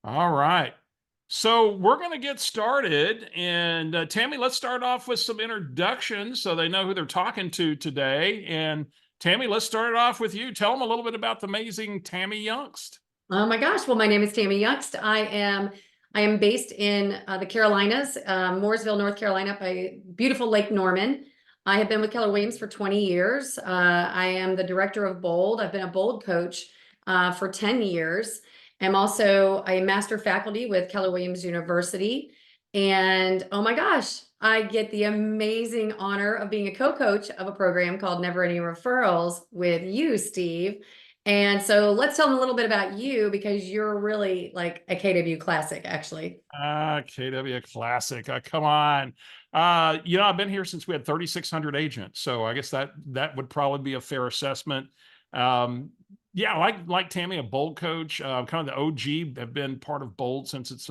All right. So we're going to get started. And Tammy, let's start off with some introductions so they know who they're talking to today. And Tammy, let's start it off with you. Tell them a little bit about the amazing Tammi Juengst. Oh my gosh. Well, my name is Tammi Juengst. I am based in the Carolinas, Mooresville, North Carolina, by beautiful Lake Norman. I have been with Keller Williams for 20 years. I am the director of Bold. I've been a Bold coach for 10 years. I'm also a master faculty with Keller Williams University. And oh my gosh, I get the amazing honor of being a co-coach of a program called Never Any Referrals with you, Steve. And so let's tell them a little bit about you because you're really like a KW classic, actually. KW Classic. Come on. I've been here since we had 3,600 agents. So I guess that would probably be a fair assessment. Yeah, like Tammy, a Bold coach, kind of the OG, have been part of Bold since its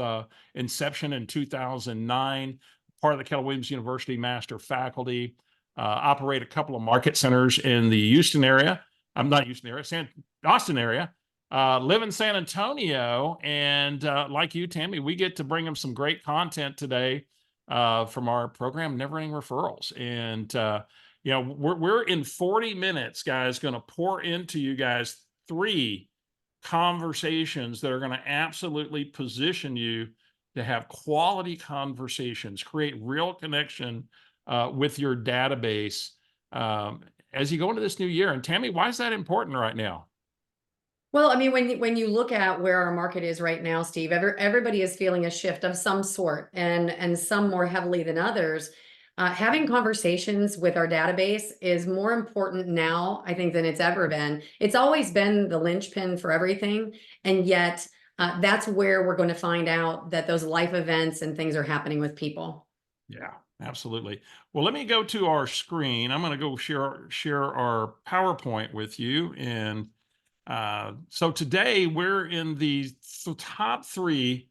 inception in 2009, part of the Keller Williams University master faculty, operate a couple of market centers in the Houston area. I'm not Houston area, Austin area. Live in San Antonio, and like you, Tammy, we get to bring them some great content today from our program, Never Ending Referrals. And we're in 40 minutes, guys, going to pour into you guys 3 conversations that are going to absolutely position you to have quality conversations, create real connection with your database as you go into this new year. And Tammy, why is that important right now? Well, I mean, when you look at where our market is right now, Steve, everybody is feeling a shift of some sort, and some more heavily than others. Having conversations with our database is more important now, I think, than it's ever been. It's always been the linchpin for everything, and yet that's where we're going to find out that those life events and things are happening with people. Yeah, absolutely. Well, let me go to our screen. I'm going to go share our PowerPoint with you. And so today we're in the top 3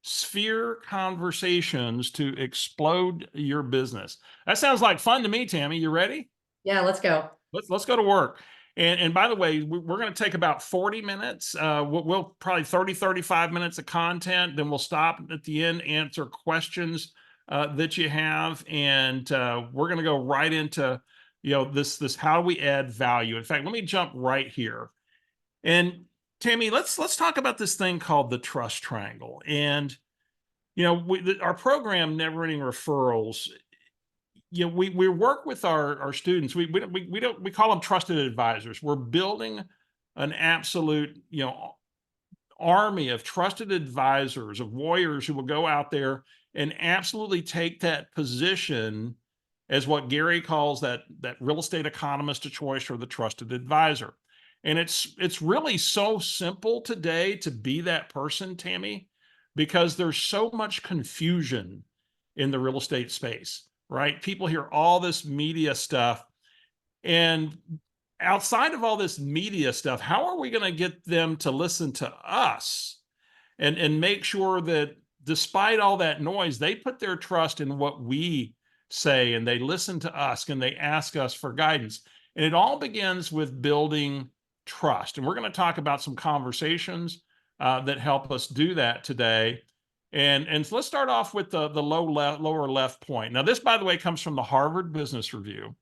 sphere conversations to explode your business. That sounds like fun to me, Tammy. You ready? Yeah, let's go. Let's go to work. And by the way, we're going to take about 40 minutes. We'll probably 35 minutes of content. Then we'll stop at the end, answer questions that you have. And we're going to go right into, this how do we add value? In fact, let me jump right here. And Tammy, let's talk about this thing called the trust triangle. And, our program, Never Ending Referrals, we work with our students. We call them trusted advisors. We're building an absolute army of trusted advisors, of warriors who will go out there and absolutely take that position as what Gary calls that real estate economist of choice, or the trusted advisor. And it's really so simple today to be that person, Tammy, because there's so much confusion in the real estate space, right? People hear all this media stuff, and outside of all this media stuff, how are we going to get them to listen to us and make sure that despite all that noise, they put their trust in what we say, and they listen to us, and they ask us for guidance? And it all begins with building trust. And we're going to talk about some conversations that help us do that today. And so let's start off with the lower left point. Now, this, by the way, comes from the Harvard Business Review.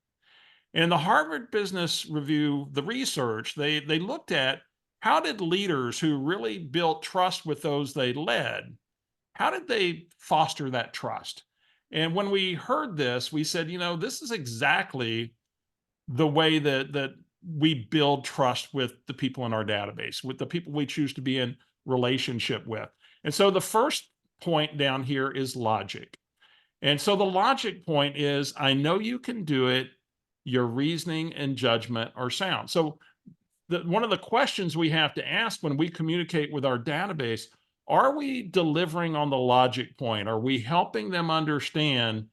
In the Harvard Business Review, the research, they looked at how did leaders who really built trust with those they led, how did they foster that trust? And when we heard this, we said, this is exactly the way that we build trust with the people in our database, with the people we choose to be in relationship with. And so the first point down here is logic. And so the logic point is, I know you can do it. Your reasoning and judgment are sound. So one of the questions we have to ask when we communicate with our database, are we delivering on the logic point? Are we helping them understand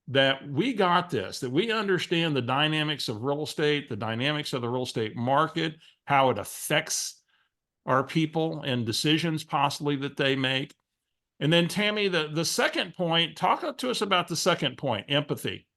that we got this, that we understand the dynamics of real estate, the dynamics of the real estate market, how it affects our people and decisions possibly that they make? And then Tammy, the second point, talk to us about the second point, empathy.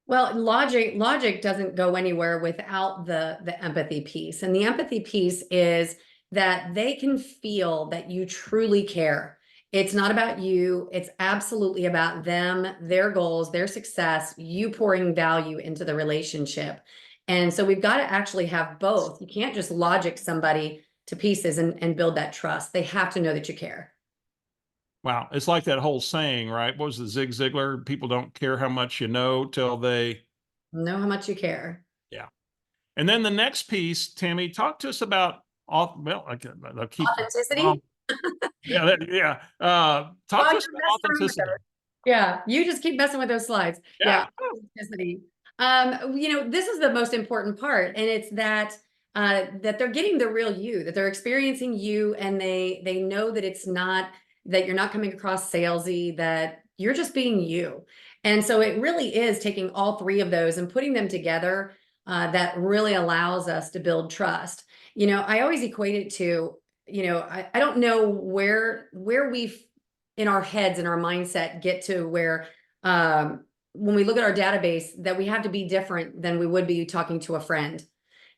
Well, logic doesn't go anywhere without the empathy piece. And the empathy piece is that they can feel that you truly care. It's not about you. It's absolutely about them, their goals, their success, you pouring value into the relationship. And so we've got to actually have both. You can't just logic somebody to pieces and build that trust. They have to know that you care. Wow. It's like that whole saying, right? What was the Zig Ziglar? People don't care how much you know till they, Know how much you care. yeah. And then the next piece, Tammy, talk to us about, well, I'll keep, Authenticity. yeah, yeah. Talk Oh, to you're us about messing around with authenticity. those. Yeah, you just keep messing with those slides. Yeah. Yeah, authenticity. This is the most important part, and it's that that they're getting the real you, that they're experiencing you, and they know that it's not that you're not coming across salesy, that you're just being you. And so it really is taking all three of those and putting them together that really allows us to build trust. I always equate it to, I don't know where we've in our heads and our mindset get to where when we look at our database that we have to be different than we would be talking to a friend,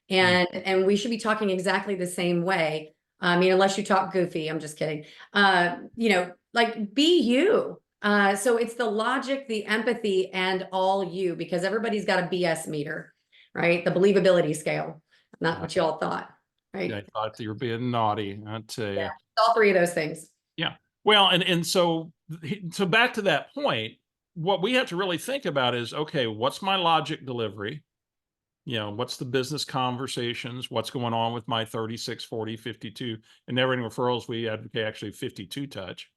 Mm. and we should be talking exactly the same way. Unless you talk goofy. I'm just kidding. Like, be you. So it's the logic, the empathy, and all you, because everybody's got a BS meter, right? The believability scale, not what you all thought, Yeah, right? I thought you were being naughty. I tell Yeah, you. all three of those things. Yeah. Well, and so back to that point, what we have to really think about is, okay, what's my logic delivery? What's the business conversations? What's going on with my 36, 40, 52, and never ending referrals? We advocate actually 52 touch.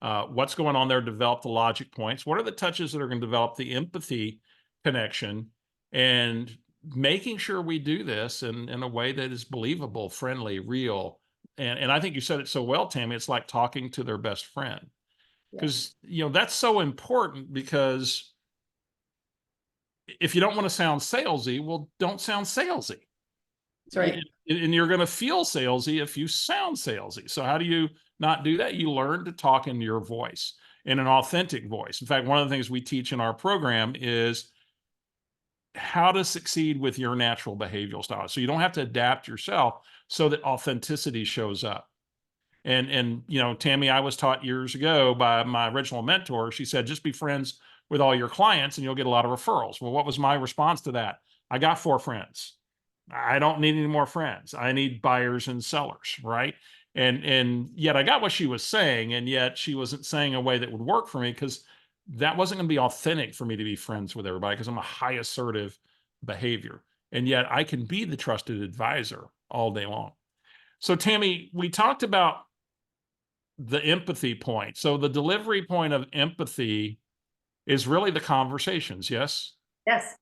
What's going on there to develop the logic points? What are the touches that are going to develop the empathy connection? And making sure we do this in a way that is believable, friendly, real. And I think you said it so well, Tammy. It's like talking to their best friend, Yeah, because that's so important, because if you don't want to sound salesy, well, don't sound salesy. that's right. And you're going to feel salesy if you sound salesy. So how do you not do that? You learn to talk in your voice, in an authentic voice. In fact, one of the things we teach in our program is how to succeed with your natural behavioral style. So you don't have to adapt yourself, so that authenticity shows up. And Tammy, I was taught years ago by my original mentor. She said, just be friends with all your clients and you'll get a lot of referrals. Well, what was my response to that? I got 4 friends. I don't need any more friends. I need buyers and sellers, right? And yet I got what she was saying, and yet she wasn't saying a way that would work for me, because that wasn't going to be authentic for me to be friends with everybody, because I'm a high assertive behavior. And yet I can be the trusted advisor all day long. So Tammy, we talked about the empathy point. So the delivery point of empathy is really the conversations, yes? Yes.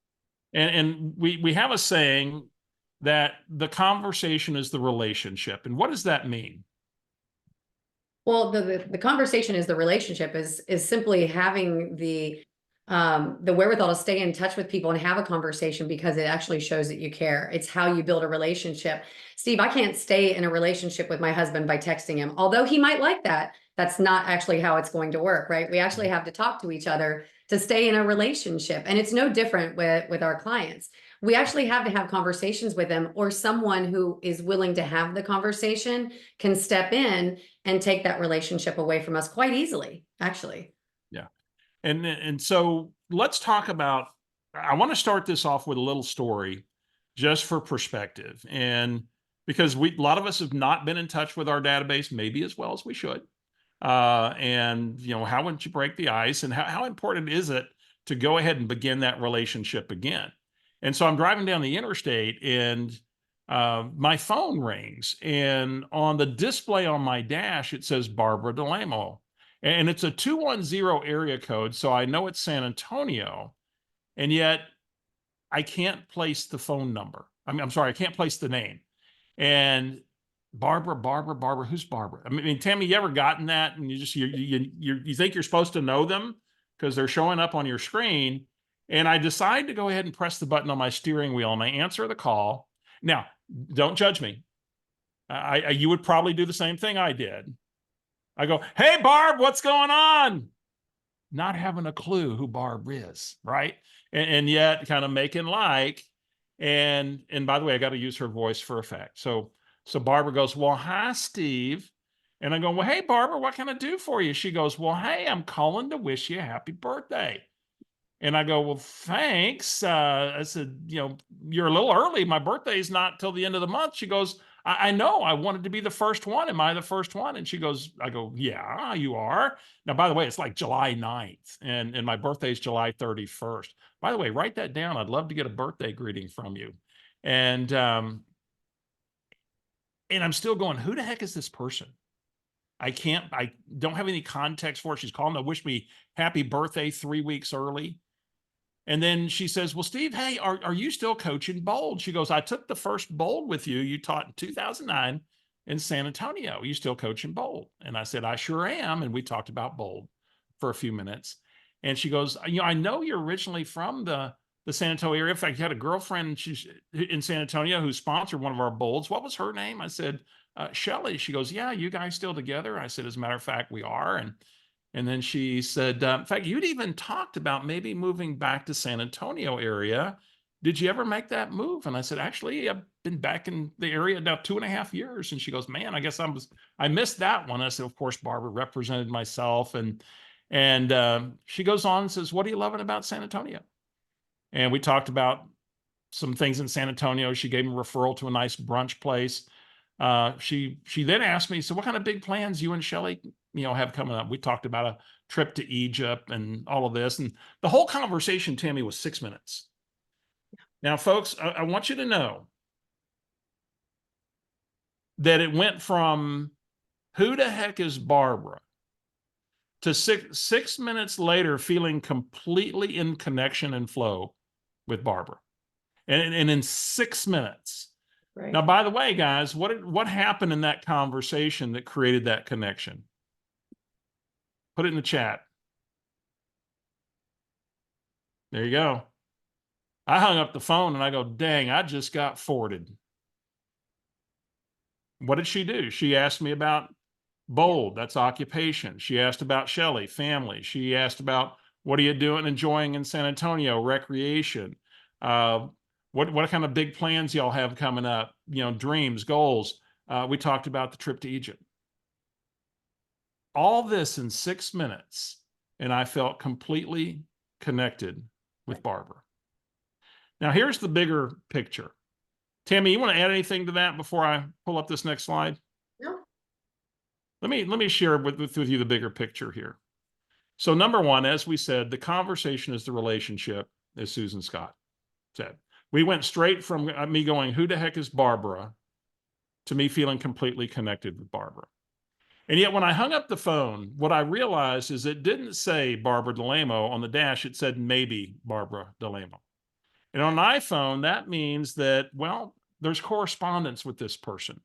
And we have a saying that the conversation is the relationship. And what does that mean? Well, the conversation is the relationship is simply having the wherewithal to stay in touch with people and have a conversation, because it actually shows that you care. It's how you build a relationship. Steve, I can't stay in a relationship with my husband by texting him, although he might like that. That's not actually how it's going to work, right? We actually have to talk to each other to stay in a relationship. And it's no different with our clients. We actually have to have conversations with them, or someone who is willing to have the conversation can step in and take that relationship away from us quite easily, actually. Yeah. And so let's talk about, I want to start this off with a little story, just for perspective. And because a lot of us have not been in touch with our database maybe as well as we should. And how would you break the ice, and how important is it to go ahead and begin that relationship again? And so I'm driving down the interstate, and my phone rings, and on the display on my dash it says Barbara DeLamo, and it's a 210 area code, so I know it's San Antonio, and yet I can't place the phone number. I'm sorry, I can't place the name. And Barbara, who's Barbara? I mean, Tammy, you ever gotten that? And you think you're supposed to know them because they're showing up on your screen. And I decide to go ahead and press the button on my steering wheel, and I answer the call. Now, don't judge me. You would probably do the same thing I did. I go, "Hey, Barb, what's going on?" Not having a clue who Barb is, right? And yet kind of making like, and by the way, I got to use her voice for effect. So So Barbara goes, well, hi, Steve. And I go, well, hey, Barbara, what can I do for you? She goes, well, hey, I'm calling to wish you a happy birthday. And I go, well, thanks. I said, you're a little early. My birthday's not till the end of the month. She goes, I know. I wanted to be the first one. Am I the first one? And she goes, I go, yeah, you are. Now, by the way, it's like July 9th, and my birthday is July 31st. By the way, write that down. I'd love to get a birthday greeting from you. And I'm still going, who the heck is this person? I don't have any context for it. She's calling to wish me happy birthday 3 weeks early. And then she says, well, Steve, hey, are you still coaching Bold? She goes, I took the first Bold with you. You taught in 2009 in San Antonio. Are you still coaching Bold? And I said, I sure am. And we talked about Bold for a few minutes. And she goes, I know you're originally from the San Antonio area. In fact, you had a girlfriend she's in San Antonio who sponsored one of our Bolds. What was her name? I said, Shelly. She goes, yeah, you guys still together? I said, as a matter of fact, we are. And then she said, in fact, you'd even talked about maybe moving back to San Antonio area. Did you ever make that move? And I said, actually, I've been back in the area now 2.5 years. And she goes, man, I guess I missed that one. I said, of course, Barbara represented myself. And she goes on and says, what are you loving about San Antonio? And we talked about some things in San Antonio. She gave me a referral to a nice brunch place. She then asked me, so what kind of big plans you and Shelly, have coming up? We talked about a trip to Egypt and all of this. And the whole conversation, Tammy, was 6 minutes. Now, folks, I want you to know that it went from who the heck is Barbara to six minutes later feeling completely in connection and flow with Barbara. And in 6 minutes. Right. Now, by the way, guys, what happened in that conversation that created that connection? Put it in the chat. There you go. I hung up the phone and I go, dang, I just got forwarded. What did she do? She asked me about Bold, that's occupation. She asked about Shelly, family. She asked about what are you doing, enjoying in San Antonio, recreation. What kind of big plans y'all have coming up? Dreams, goals. We talked about the trip to Egypt. All this in 6 minutes, and I felt completely connected with Barbara. Now, here's the bigger picture. Tammy, you want to add anything to that before I pull up this next slide? No. Let me share with you the bigger picture here. So number one, as we said, the conversation is the relationship, as Susan Scott said. We went straight from me going, who the heck is Barbara, to me feeling completely connected with Barbara. And yet when I hung up the phone, what I realized is it didn't say Barbara DeLamo on the dash. It said maybe Barbara DeLamo. And on an iPhone, that means that, well, there's correspondence with this person.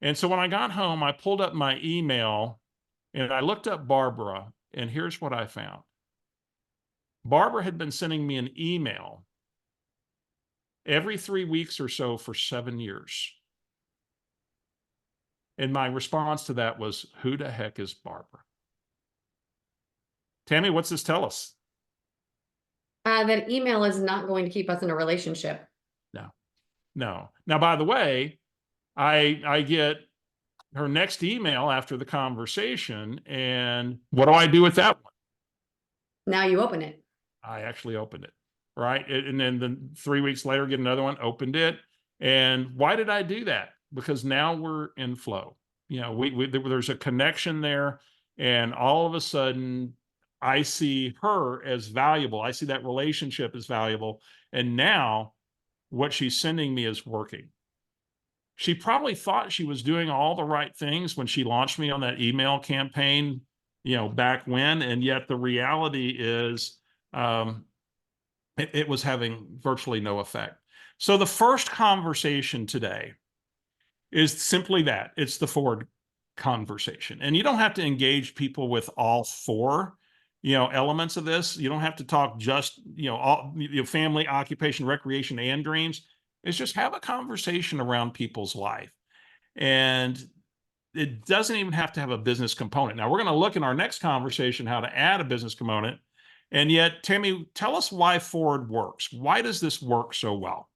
And so when I got home, I pulled up my email and I looked up Barbara, and here's what I found. Barbara had been sending me an email every 3 weeks or so for 7 years. And my response to that was, who the heck is Barbara? Tammy, what's this tell us? That email is not going to keep us in a relationship. No. Now, by the way, I get her next email after the conversation, and what do I do with that one? Now you open it. I actually opened it, right? And then 3 weeks later, get another one, opened it. And why did I do that? Because now we're in flow. There's a connection there, and all of a sudden I see her as valuable. I see that relationship as valuable. And now what she's sending me is working. She probably thought she was doing all the right things when she launched me on that email campaign, back when, and yet the reality is it was having virtually no effect. So the first conversation today is simply that. It's the forward conversation. And you don't have to engage people with all four, elements of this. You don't have to talk just, all family, occupation, recreation, and dreams. It's just have a conversation around people's life. And it doesn't even have to have a business component. Now, we're going to look in our next conversation how to add a business component. And yet, Tammy, tell us why forward works. Why does this work so well?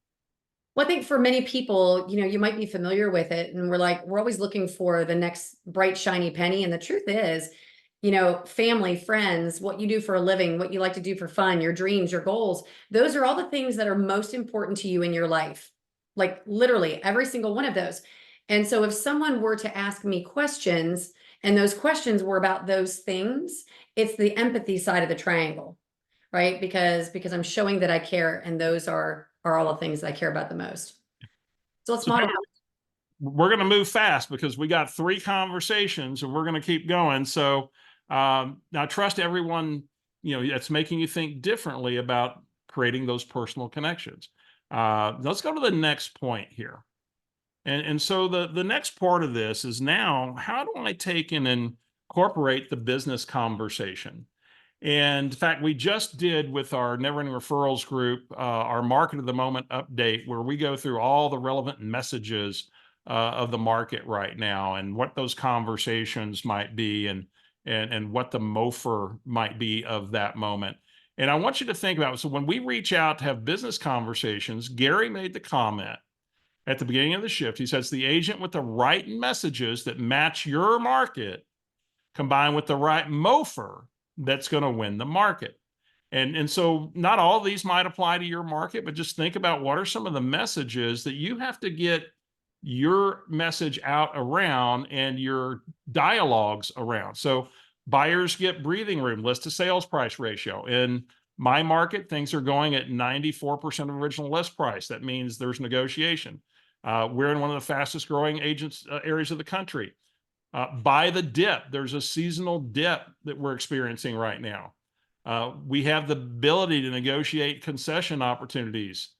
Well, I think for many people, you might be familiar with it, and we're always looking for the next bright, shiny penny. And the truth is, family, friends, what you do for a living, what you like to do for fun, your dreams, your goals, those are all the things that are most important to you in your life. Like literally every single one of those. And so if someone were to ask me questions and those questions were about those things, it's the empathy side of the triangle, right? Because I'm showing that I care, and those are all the things that I care about the most. So let's So model. we're going to move fast because we got 3 conversations and we're going to keep going. So now trust everyone, that's making you think differently about creating those personal connections. Let's go to the next point here. And so the next part of this is now, how do I take and incorporate the business conversation? And in fact, we just did with our Never Ending Referrals group, our Market of the Moment update, where we go through all the relevant messages of the market right now and what those conversations might be, and what the MOFR might be of that moment. And I want you to think about it. So when we reach out to have business conversations, Gary made the comment at the beginning of the shift. He says the agent with the right messages that match your market combined with the right MOFR that's going to win the market. And so not all of these might apply to your market, but just think about what are some of the messages that you have to get your message out around and your dialogues around. So buyers get breathing room, list to sales price ratio. In my market, things are going at 94% of original list price. That means there's negotiation. We're in one of the fastest growing agents areas of the country. Buy the dip. There's a seasonal dip that we're experiencing right now. We have the ability to negotiate concession opportunities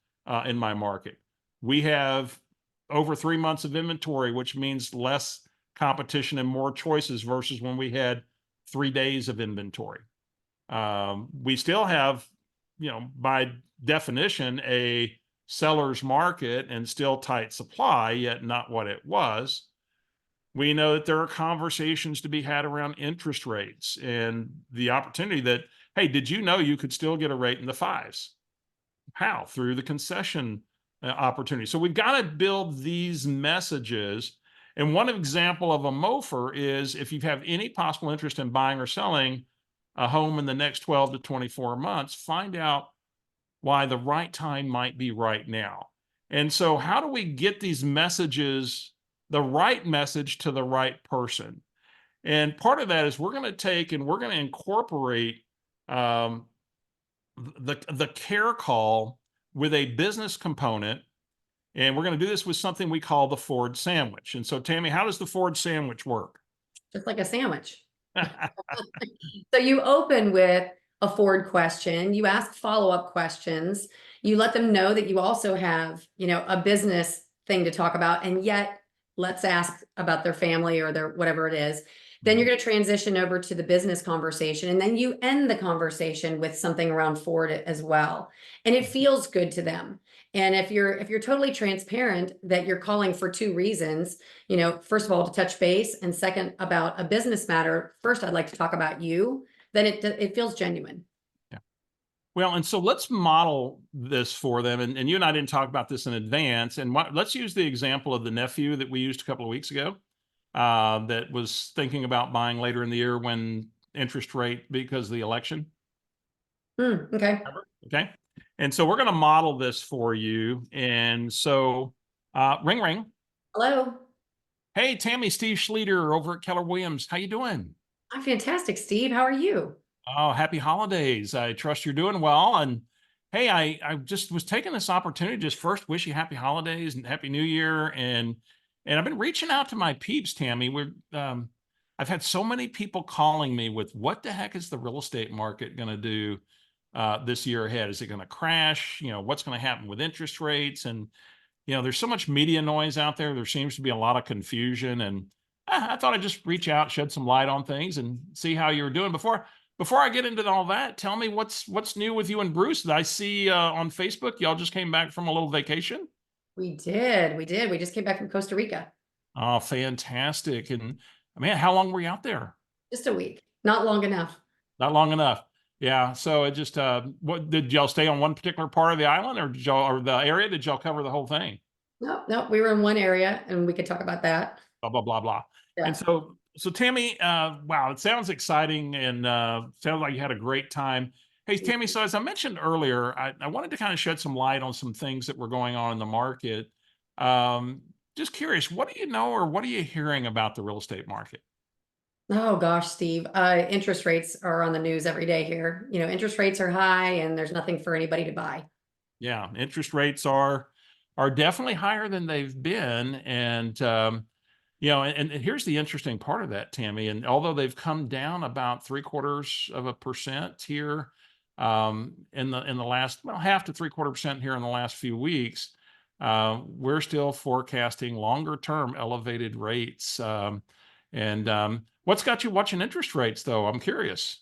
in my market. We have over 3 months of inventory, which means less competition and more choices versus when we had 3 days of inventory. We still have, by definition, a seller's market and still tight supply, yet not what it was. We know that there are conversations to be had around interest rates and the opportunity that, hey, did you know you could still get a rate in the 5s? How? Through the concession opportunity. So we've got to build these messages. And one example of a MOFR is if you have any possible interest in buying or selling a home in the next 12 to 24 months, find out why the right time might be right now. And so how do we get these messages, the right message to the right person? And part of that is we're going to take and we're going to incorporate the care call with a business component. And we're going to do this with something we call the Ford sandwich. And so, Tammy, how does the Ford sandwich work? Just like a sandwich. So you open with a Ford question, you ask follow-up questions, you let them know that you also have, a business thing to talk about, and yet let's ask about their family or their whatever it is. Then you're going to transition over to the business conversation, and then you end the conversation with something around Ford as well. And it feels good to them. And if you're totally transparent that you're calling for 2 reasons, first of all, to touch base, and second, about a business matter, first, I'd like to talk about you, then it feels genuine. Yeah. Well, and so let's model this for them. And you and I didn't talk about this in advance. And let's use the example of the nephew that we used a couple of weeks ago that was thinking about buying later in the year when interest rate because of the election. Okay. Okay. And so we're going to model this for you. And so ring, ring. Hello. Hey, Tammy, Steve Schlueter over at Keller Williams. How you doing? I'm fantastic, Steve. How are you? Oh, happy holidays. I trust you're doing well. And hey, I just was taking this opportunity to just first wish you happy holidays and happy new year. And I've been reaching out to my peeps, Tammy. I've had so many people calling me with what the heck is the real estate market going to do this year ahead? Is it going to crash? What's going to happen with interest rates? And there's so much media noise out there. There seems to be a lot of confusion, and I thought I'd just reach out, shed some light on things, and see how you were doing. Before I get into all that, tell me what's new with you and Bruce. I see on Facebook y'all just came back from a little vacation. We did. We just came back from Costa Rica. Oh, fantastic! And man, how long were you out there? Just a week. Not long enough. Not long enough. Yeah. So it just, what did y'all stay on one particular part of the island, or did y'all, or the area? Did y'all cover the whole thing? No, no, we were in one area and we could talk about that. Blah, blah, blah, blah. And Yeah. so Tammy, wow, it sounds exciting and sounds like you had a great time. Hey, Tammy, so as I mentioned earlier, I wanted to kind of shed some light on some things that were going on in the market. Just curious, what do you know or what are you hearing about the real estate market? Oh gosh, Steve, interest rates are on the news every day here. You know, interest rates are high and there's nothing for anybody to buy. Yeah, interest rates are definitely higher than they've been, and and here's the interesting part of that, Tammy. And although they've come down about 0.75% here, in the last, well, half to 0.75% here in the last few weeks, we're still forecasting longer term elevated rates. What's got you watching interest rates, though? I'm curious.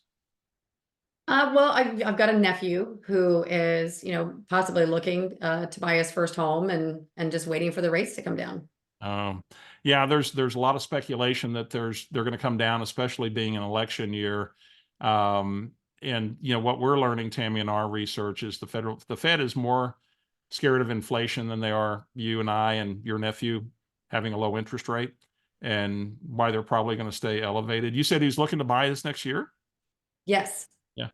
Well, I've got a nephew who is, you know, possibly looking to buy his first home and just waiting for the rates to come down. Um, yeah, there's a lot of speculation that they're going to come down, especially being an election year. And what we're learning, Tammy, in our research is the Fed is more scared of inflation than they are you and I and your nephew having a low interest rate, and why they're probably going to stay elevated. You said he's looking to buy this next year. Yes, Yeah.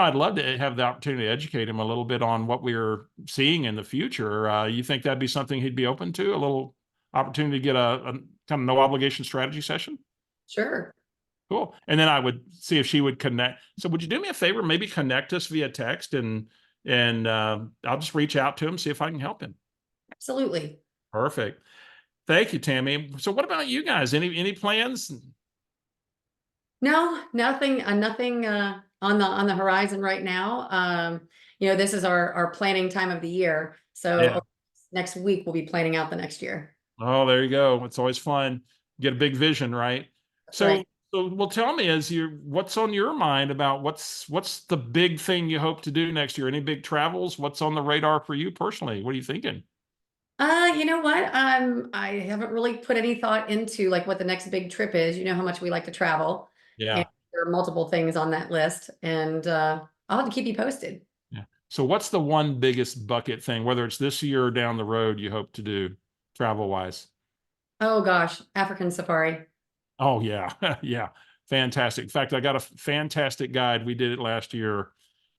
I'd love to have the opportunity to educate him a little bit on what we're seeing in the future. You think that'd be something he'd be open to? A little opportunity to get a kind of no obligation strategy session? sure. Cool. And then I would see if she would connect. So would you do me a favor, maybe connect us via text, and I'll just reach out to him, see if I can help him. Absolutely. Perfect. Thank you, Tammy. So what about you guys? Any plans? No, nothing, nothing on the horizon right now. You know, this is our planning time of the year. So Yeah. next week we'll be planning out the next year. Oh, there you go. It's always fun. Get a big vision, right? That's So, right. well, tell me, what's on your mind about what's the big thing you hope to do next year? Any big travels? What's on the radar for you personally? What are you thinking? You know what? I haven't really put any thought into like what the next big trip is. You know how much we like to travel, and Yeah. there are multiple things on that list, and I'll have to keep you posted. Yeah. So, what's the one biggest bucket thing, whether it's this year or down the road, you hope to do travel wise? Oh gosh, African safari. Oh yeah, yeah, fantastic. In fact, I got a fantastic guide. We did it last year,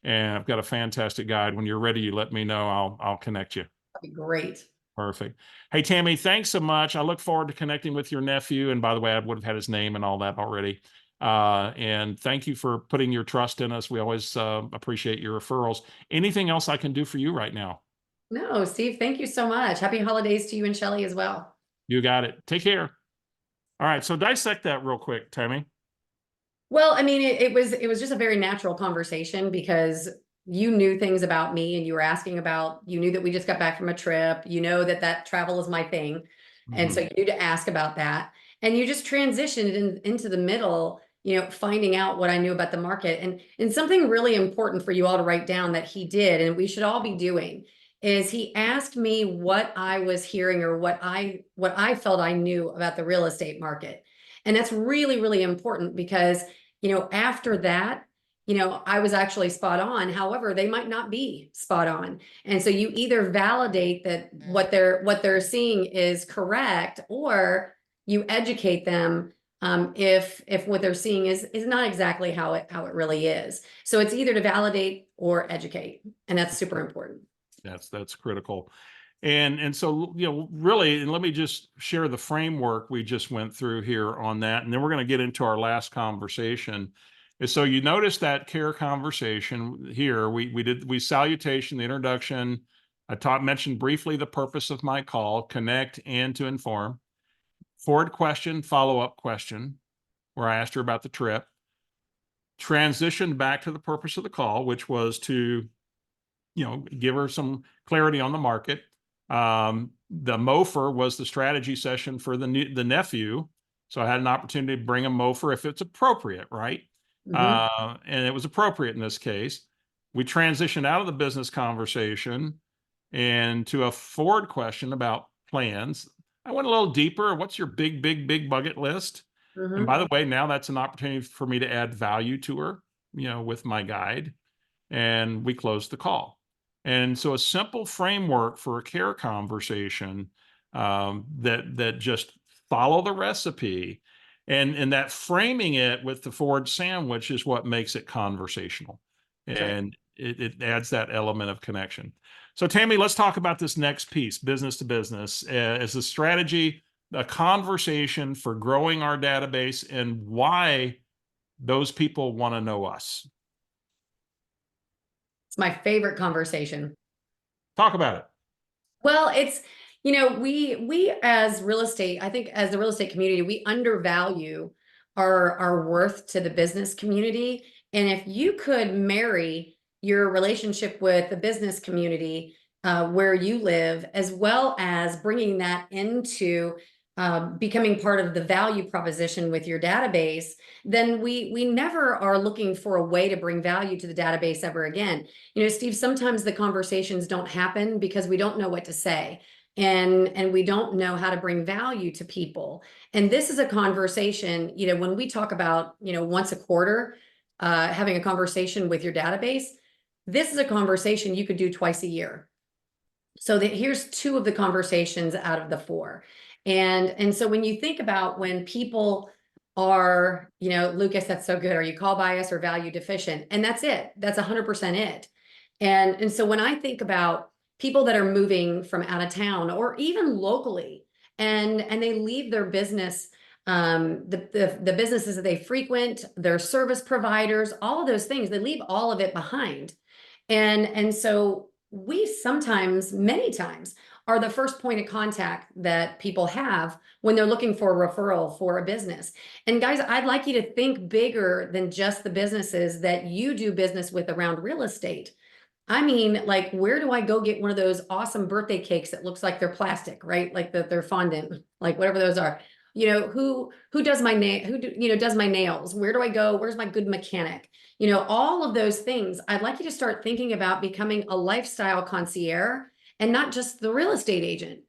and I've got a fantastic guide. When you're ready, you let me know. I'll connect you. That'd be great. Perfect. Hey, Tammy, thanks so much. I look forward to connecting with your nephew. And by the way, I would have had his name and all that already. And thank you for putting your trust in us. We always appreciate your referrals. Anything else I can do for you right now? No, Steve, thank you so much. Happy holidays to you and Shelly as well. You got it. Take care. All right. So dissect that real quick, Tammy. Well, I mean, it was just a very natural conversation because you knew things about me and you were asking about, you knew that we just got back from a trip, you know that travel is my thing. And so Mhm. you knew to ask about that. And you just transitioned into the middle, you know, finding out what I knew about the market. And something really important for you all to write down that he did, and we should all be doing, is he asked me what I was hearing or what I felt I knew about the real estate market. And that's really, really important because you know, after that, you know, I was actually spot on. However, they might not be spot on. And so you either validate that what they're seeing is correct, or you educate them if what they're seeing is not exactly how it really is. So it's either to validate or educate, and that's super important. That's critical. And so, really, and let me just share the framework we just went through here on that, and then we're going to get into our last conversation. And so you notice that care conversation here. We salutation, the introduction. I mentioned briefly the purpose of my call: connect and to inform. Forward question, follow-up question, where I asked her about the trip. Transitioned back to the purpose of the call, which was to give her some clarity on the market. The MOFR was the strategy session for the nephew. So I had an opportunity to bring a MOFR if it's appropriate, right? Mhm. And it was appropriate in this case. We transitioned out of the business conversation and to a forward question about plans. I went a little deeper. What's your big, big, big bucket list? And by Mhm. the way, now that's an opportunity for me to add value to her. with my guide, and we closed the call. And so a simple framework for a care conversation, that just follow the recipe, and that framing it with the forward sandwich is what makes it conversational, That's right. and it adds that element of connection. So Tammy, let's talk about this next piece, business to business, as a strategy, a conversation for growing our database, and why those people want to know us. It's my favorite conversation. Talk about it. Well, it's, we as real estate, I think as the real estate community, we undervalue our worth to the business community. And if you could marry your relationship with the business community where you live, as well as bringing that into becoming part of the value proposition with your database, then we never are looking for a way to bring value to the database ever again. Steve, sometimes the conversations don't happen because we don't know what to say, and we don't know how to bring value to people. And this is a conversation, when we talk about, once a quarter, having a conversation with your database, this is a conversation you could do twice a year. So that here's two of the conversations out of the four. And so when you think about when people are, Lucas, that's so good. Are you call bias or value deficient? And that's it. That's 100% it. And so when I think about people that are moving from out of town or even locally, and they leave their business, the businesses that they frequent, their service providers, all of those things, they leave all of it behind. And so we sometimes, many times, are the first point of contact that people have when they're looking for a referral for a business. And guys, I'd like you to think bigger than just the businesses that you do business with around real estate. I mean, like, where do I go get one of those awesome birthday cakes that looks like they're plastic, right? Like they're fondant, like whatever those are. Who does my does my nails? Where do I go? Where's my good mechanic? All of those things. I'd like you to start thinking about becoming a lifestyle concierge and not just the real estate agent.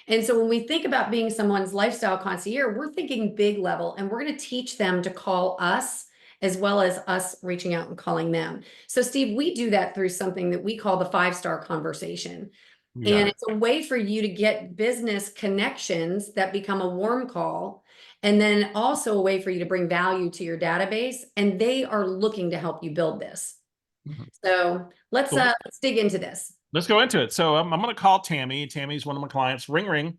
And so when we think about being someone's lifestyle concierge, we're thinking big level, and we're going to teach them to call us as well as us reaching out and calling them. So Steve, we do that through something that we call the 5-star conversation. You got And it. it's a way for you to get business connections that become a warm call. And then also a way for you to bring value to your database. And they are looking to help you build this. Mhm. So let's So dig into this. let's go into it. So I'm going to call Tammy. Tammy's one of my clients. Ring, ring.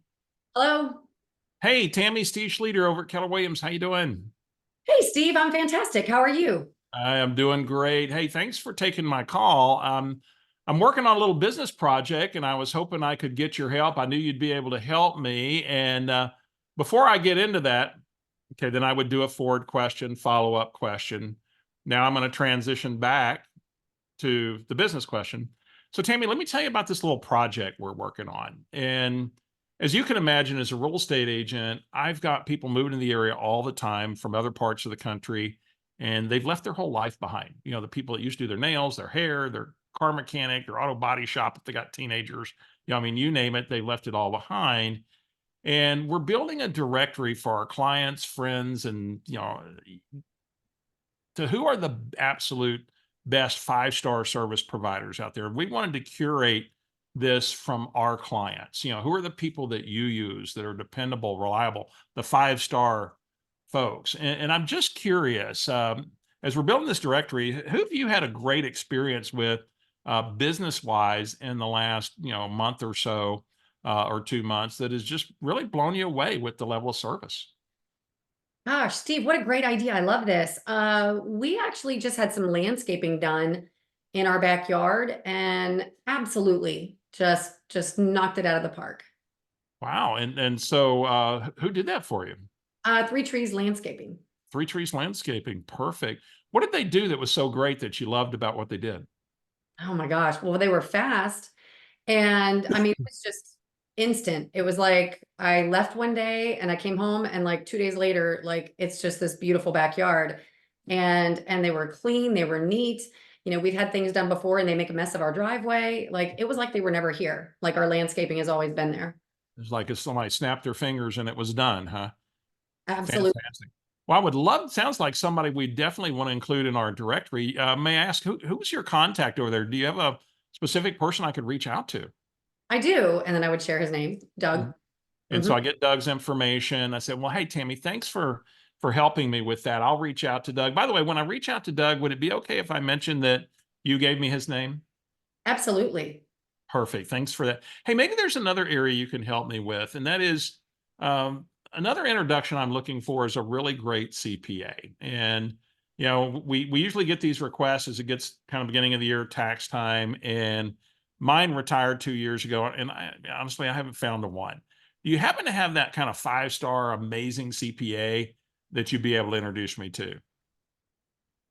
Hello. Hey, Tammy, Steve Schlueter over at Keller Williams. How you doing? Hey, Steve, I'm fantastic. How are you? I am doing great. Hey, thanks for taking my call. I'm working on a little business project, and I was hoping I could get your help. I knew you'd be able to help me. And before I get into that, okay, then I would do a forward question, follow-up question. Now I'm going to transition back to the business question. So, Tammy, let me tell you about this little project we're working on. And as you can imagine, as a real estate agent, I've got people moving in the area all the time from other parts of the country, and they've left their whole life behind. The people that used to do their nails, their hair, their car mechanic, their auto body shop, if they got teenagers, I mean, you name it, they left it all behind. And we're building a directory for our clients, friends, and to who are the absolute best 5-star service providers out there. We wanted to curate this from our clients. Who are the people that you use that are dependable, reliable, the 5-star folks? And I'm just curious, as we're building this directory, who have you had a great experience with business wise in the last month or so, or 2 months, that has just really blown you away with the level of service? Gosh, Steve, what a great idea. I love this. We actually just had some landscaping done in our backyard and absolutely just knocked it out of the park. Wow. And so who did that for you? 3 Trees Landscaping. 3 Trees Landscaping. Perfect. What did they do that was so great that you loved about what they did? Oh my gosh. Well, they were fast. And I mean, it was just instant. It was like I left one day and I came home, and like 2 days later, like it's just this beautiful backyard. And they were clean, they were neat. We've had things done before and they make a mess of our driveway. Like it was like they were never here. Like our landscaping has always been there. It's like if somebody snapped their fingers and it was done, huh? Absolutely. Fantastic. Well, I would love, sounds like somebody we definitely want to include in our directory. May I ask, who's your contact over there? Do you have a specific person I could reach out to? I do, and then I would share his name, Doug. Mhm. And Mhm. so I get Doug's information. I said, well, hey, Tammy, thanks for helping me with that. I'll reach out to Doug. By the way, when I reach out to Doug, would it be okay if I mentioned that you gave me his name? Absolutely. Perfect. Thanks for that. Hey, maybe there's another area you can help me with, and that is another introduction I'm looking for is a really great CPA. And we usually get these requests as it gets kind of beginning of the year tax time, and mine retired 2 years ago, and honestly I haven't found a one. Do you happen to have that kind of 5-star amazing CPA that you'd be able to introduce me to?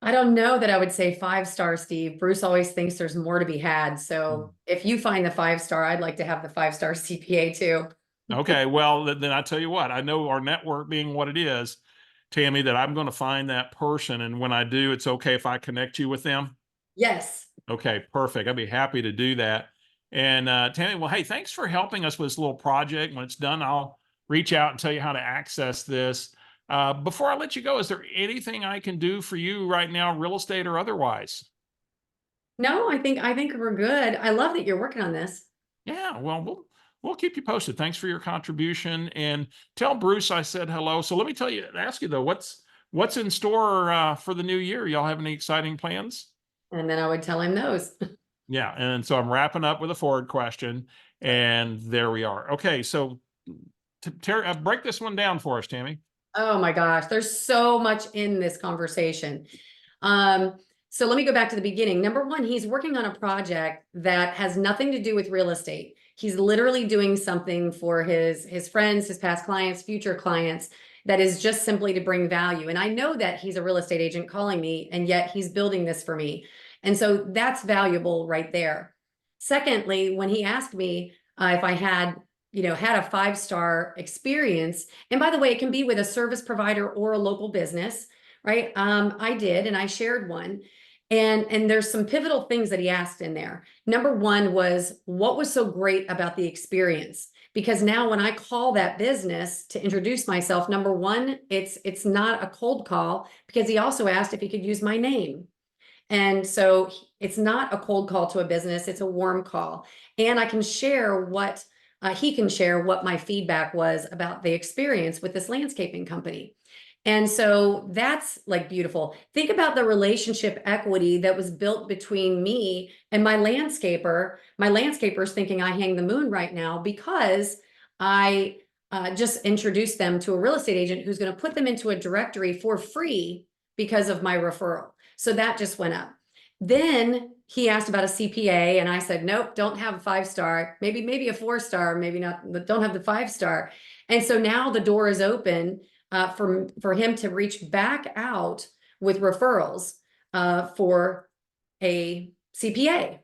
I don't know that I would say 5-star, Steve. Bruce always thinks there's more to be had. So if you find the 5-star, I'd like to have the 5-star CPA too. Okay, well, then I tell you what, I know our network being what it is, Tammy, that I'm going to find that person. And when I do, it's okay if I connect you with them. Yes. Okay, perfect. I'd be happy to do that. And Tammy, well, hey, thanks for helping us with this little project. When it's done, I'll reach out and tell you how to access this. Before I let you go, is there anything I can do for you right now, real estate or otherwise? No, I think we're good. I love that you're working on this. Yeah, well, we'll keep you posted. Thanks for your contribution, and tell Bruce I said hello. So let me ask you though, what's in store for the new year? Y'all have any exciting plans? And then I would tell him those. Yeah, and so I'm wrapping up with a forward question, and there we are. Okay, so break this one down for us, Tammy. Oh my gosh, there's so much in this conversation. Um, so let me go back to the beginning. Number one, he's working on a project that has nothing to do with real estate. He's literally doing something for his friends, his past clients, future clients, that is just simply to bring value. And I know that he's a real estate agent calling me, and yet he's building this for me. And so that's valuable right there. Secondly, when he asked me if I had a 5-star experience, and by the way, it can be with a service provider or a local business, right? I did, and I shared one. And there's some pivotal things that he asked in there. Number one was, what was so great about the experience? Because now when I call that business to introduce myself, number one, it's not a cold call, because he also asked if he could use my name. And so it's not a cold call to a business, it's a warm call. And I can share what he can share what my feedback was about the experience with this landscaping company. And so that's like beautiful. Think about the relationship equity that was built between me and my landscaper. My landscaper's thinking I hang the moon right now because I just introduced them to a real estate agent who's going to put them into a directory for free because of my referral. So that just went up. Then he asked about a CPA, and I said, nope, don't have a 5-star, maybe a 4-star, maybe not, but don't have the 5-star. And so now the door is open for him to reach back out with referrals for a CPA.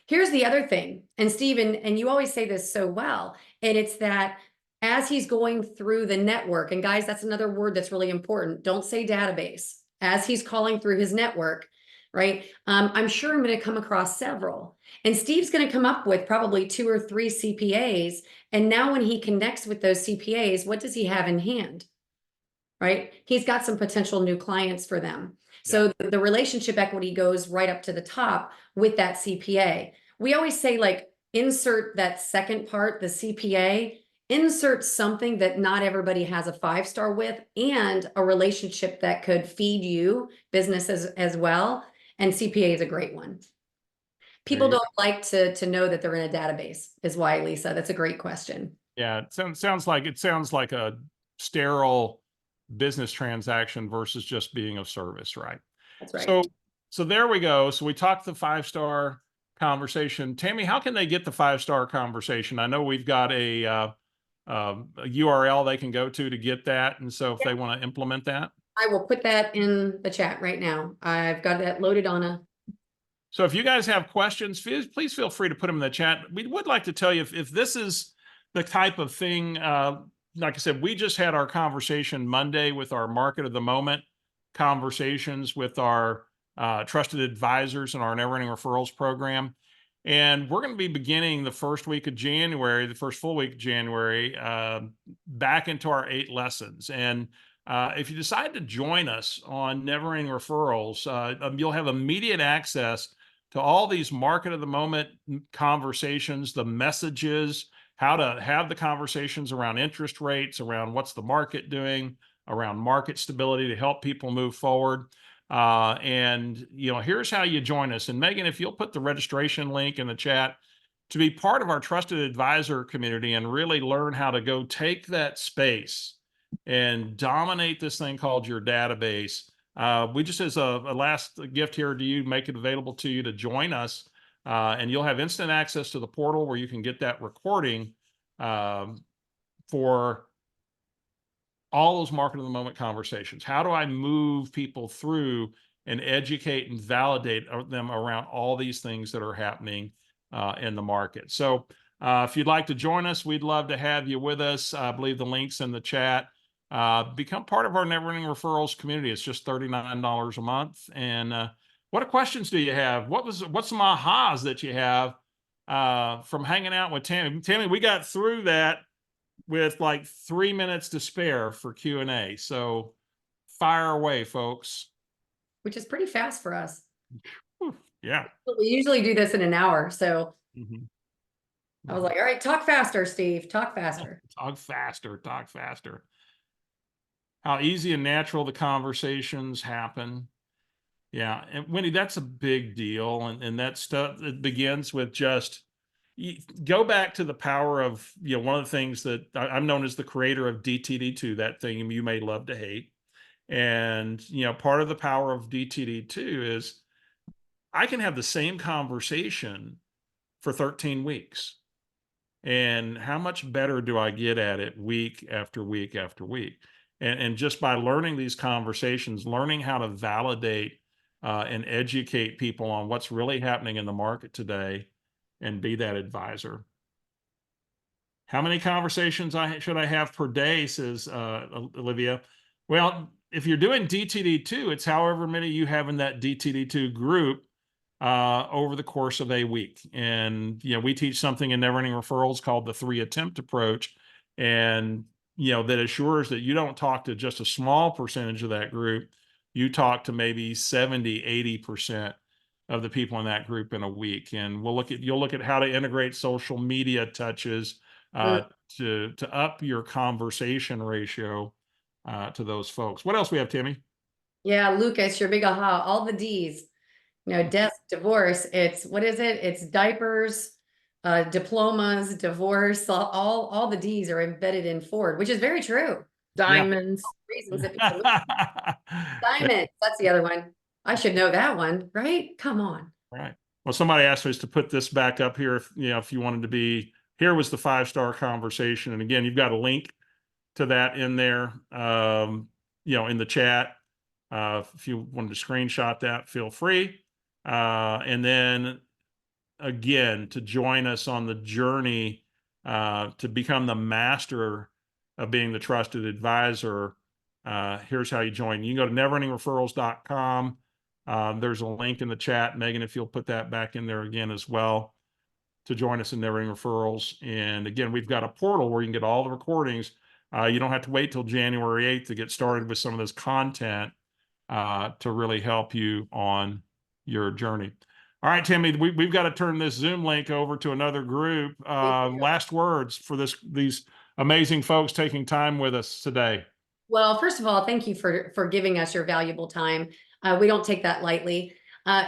Here's the other thing, and Stephen, and you always say this so well, and it's that as he's going through the network, and guys, that's another word that's really important. Don't say database. As he's calling through his network, right? I'm sure I'm going to come across several. And Steve's going to come up with probably 2 or 3 CPAs. And now when he connects with those CPAs, what does he have in hand? Right? He's got some potential new clients for them. So the relationship equity goes right up to the top with that CPA. We always say, like, insert that second part, the CPA, insert something that not everybody has a 5-star with, and a relationship that could feed you business as well. And CPA is a great one. There People you don't like to know that they're in a database, is why, Lisa. That's a great question. Yeah, it sounds like a sterile business transaction versus just being of service, right? That's right. So so there we go. So we talked the 5-star conversation. Tammy, how can they get the 5-star conversation? I know we've got a URL they can go to get that, and so if they want to implement that. I will put that in the chat right now. I've got that loaded on a. So if you guys have questions, please feel free to put them in the chat. We would like to tell you if this is the type of thing, like I said, we just had our conversation Monday with our market of the moment conversations with our trusted advisors in our never ending referrals program. And we're going to be beginning the first week of January, the first full week of January, back into our 8 lessons. And If you decide to join us on Never Ending Referrals, you'll have immediate access to all these market of the moment conversations, the messages, how to have the conversations around interest rates, around what's the market doing, around market stability to help people move forward. And here's how you join us. And Megan, if you'll put the registration link in the chat to be part of our trusted advisor community and really learn how to go take that space and dominate this thing called your database. We just, as a last gift here to you, make it available to you to join us, and you'll have instant access to the portal where you can get that recording for all those market of the moment conversations. How do I move people through and educate and validate them around all these things that are happening in the market? So if you'd like to join us, we'd love to have you with us. I believe the link's in the chat. Become part of our Never Ending Referrals community. It's just $39 a month. And what questions do you have? What's some ahas that you have from hanging out with Tammi? Tammi, we got through that with like 3 minutes to spare for Q&A. So fire away, folks. Which is pretty fast for us. Whew, yeah. We usually do this in an hour. So Mm-hmm. I was like, all right, talk faster, Steve. Talk faster. Talk faster. Talk faster. How easy and natural the conversations happen. Yeah. And Wendy, that's a big deal. And that stuff, it begins with just go back to the power of, one of the things that I'm known as the creator of DTD2, that thing you may love to hate. And, part of the power of DTD2 is I can have the same conversation for 13 weeks. And how much better do I get at it week after week after week? And just by learning these conversations, learning how to validate and educate people on what's really happening in the market today and be that advisor. How many conversations should I have per day, says Olivia. Well, if you're doing DTD2, it's however many you have in that DTD2 group over the course of a week. And, we teach something in Never Ending Referrals called the 3-attempt approach. And, that assures that you don't talk to just a small percentage of that group. You talk to maybe 70, 80% of the people in that group in a week. And you'll look at how to integrate social media touches to up your conversation ratio to those folks. What else we have, Tammi? Yeah, Lucas, your big aha, all the D's. Death, divorce, what is it? It's diapers, diplomas, divorce, all the D's are embedded in Ford, which is very true. Diamonds. Reasons that people diamonds, that's the other one. I should know that one, right? Come on. Right. Well, somebody asked us to put this back up here if you wanted to be, here was the 5-star conversation. And again, you've got a link to that in there, in the chat. If you wanted to screenshot that, feel free. And then again, to join us on the journey to become the master of being the trusted advisor, here's how you join. You can go to neverendingreferrals.com. There's a link in the chat. Megan, if you'll put that back in there again as well to join us in Never Ending Referrals. And again, we've got a portal where you can get all the recordings. You don't have to wait till January 8th to get started with some of this content to really help you on your journey. All right, Tammi, we've got to turn this Zoom link over to another group. Last words for these amazing folks taking time with us today. Well, first of all, thank you for giving us your valuable time. We don't take that lightly.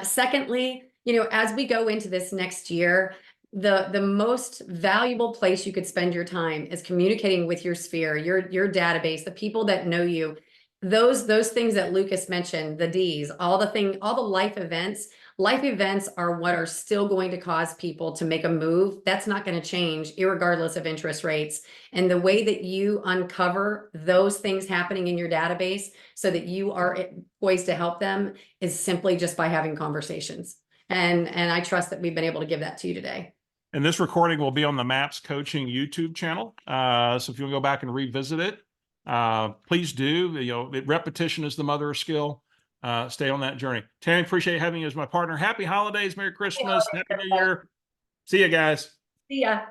Secondly, as we go into this next year, the most valuable place you could spend your time is communicating with your sphere, your database, the people that know you. Those things that Lucas mentioned, the D's, all the life events. Life events are what are still going to cause people to make a move. That's not going to change irregardless of interest rates. And the way that you uncover those things happening in your database so that you are poised to help them is simply just by having conversations. And I trust that we've been able to give that to you today. And this recording will be on the MAPS Coaching YouTube channel. So if you'll go back and revisit it, please do. Repetition is the mother of skill. Stay on that journey. Tammi, appreciate having you as my partner. Happy holidays, Merry Christmas, Happy New Year. See you guys. See ya.